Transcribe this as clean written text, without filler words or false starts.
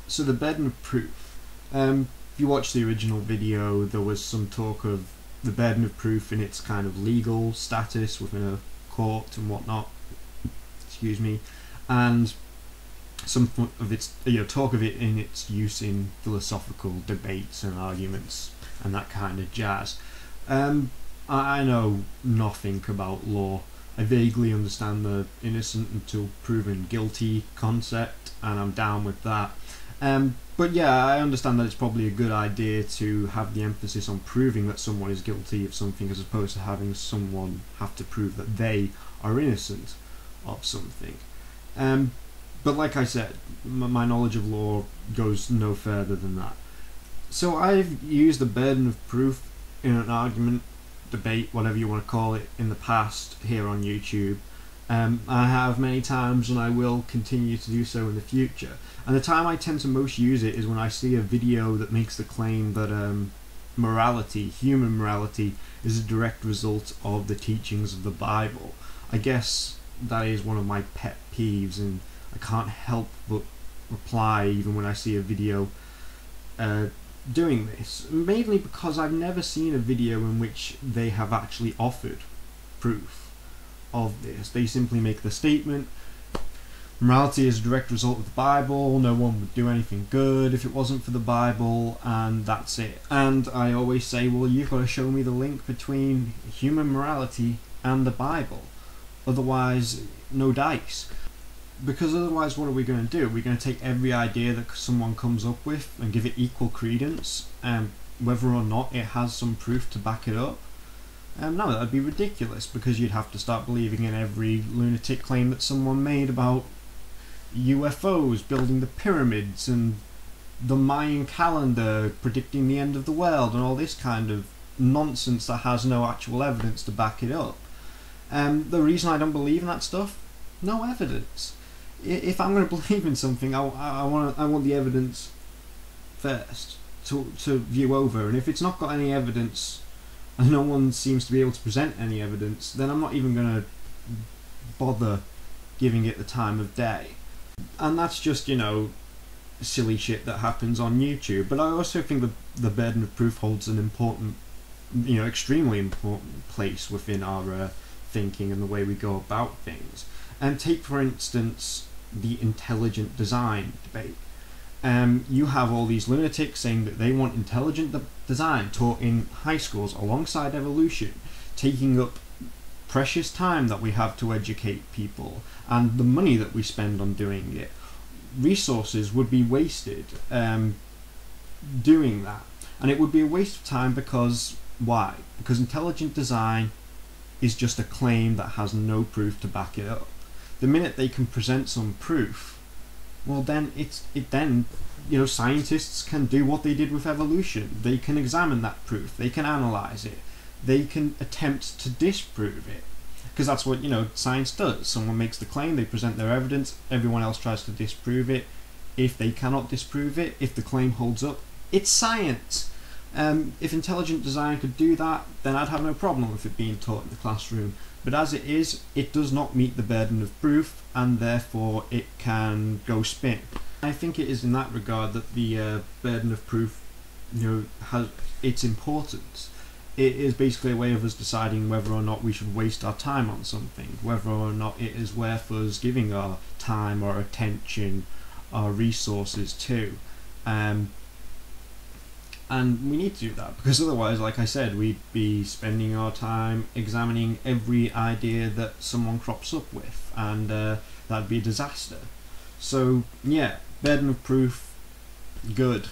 So the burden of proof. If you watch the original video, there was some talk of the burden of proof in its kind of legal status within a court and whatnot. Excuse me, and some of its talk of it in its use in philosophical debates and arguments and that kind of jazz. I know nothing about law. I vaguely understand the innocent until proven guilty concept, and I'm down with that. But yeah, I understand that it's probably a good idea to have the emphasis on proving that someone is guilty of something as opposed to having someone have to prove that they are innocent of something. But like I said, my knowledge of law goes no further than that. So I've used the burden of proof in an argument, debate, whatever you want to call it, in the past here on YouTube. I have many times, and I will continue to do so in the future. And the time I tend to most use it is when I see a video that makes the claim that morality, human morality, is a direct result of the teachings of the Bible. I guess that is one of my pet peeves, and I can't help but reply even when I see a video doing this, mainly because I've never seen a video in which they have actually offered proof of this. They simply make the statement, morality is a direct result of the Bible, no one would do anything good if it wasn't for the Bible, and that's it. And I always say, well, you've got to show me the link between human morality and the Bible, otherwise no dice. Because otherwise, what are we going to do? We're going to take every idea that someone comes up with and give it equal credence, whether or not it has some proof to back it up. No, that would be ridiculous, because you'd have to start believing in every lunatic claim that someone made about UFOs building the pyramids and the Mayan calendar predicting the end of the world and all this kind of nonsense that has no actual evidence to back it up. The reason I don't believe in that stuff? No evidence. If I'm going to believe in something, I want the evidence first to view over, and if it's not got any evidence and no one seems to be able to present any evidence, then I'm not even going to bother giving it the time of day. And that's just, silly shit that happens on YouTube. But I also think the burden of proof holds an important, extremely important place within our thinking and the way we go about things. And take, for instance, the intelligent design debate. You have all these lunatics saying that they want intelligent design taught in high schools alongside evolution, taking up precious time that we have to educate people and the money that we spend on doing it. Resources would be wasted doing that, and it would be a waste of time because why? Because intelligent design is just a claim that has no proof to back it up. The minute they can present some proof, well then scientists can do what they did with evolution. They can examine that proof, they can analyze it, they can attempt to disprove it, because that's what science does. Someone makes the claim, they present their evidence, everyone else tries to disprove it. If they cannot disprove it, if the claim holds up, it's science. If intelligent design could do that, then I'd have no problem with it being taught in the classroom. But as it is, it does not meet the burden of proof, and therefore it can go spin. I think it is in that regard that the burden of proof, has its importance. It is basically a way of us deciding whether or not we should waste our time on something, whether or not it is worth us giving our time, our attention, our resources to. And we need to do that, because otherwise, like I said, we'd be spending our time examining every idea that someone crops up with, and that'd be a disaster. So yeah, burden of proof, good.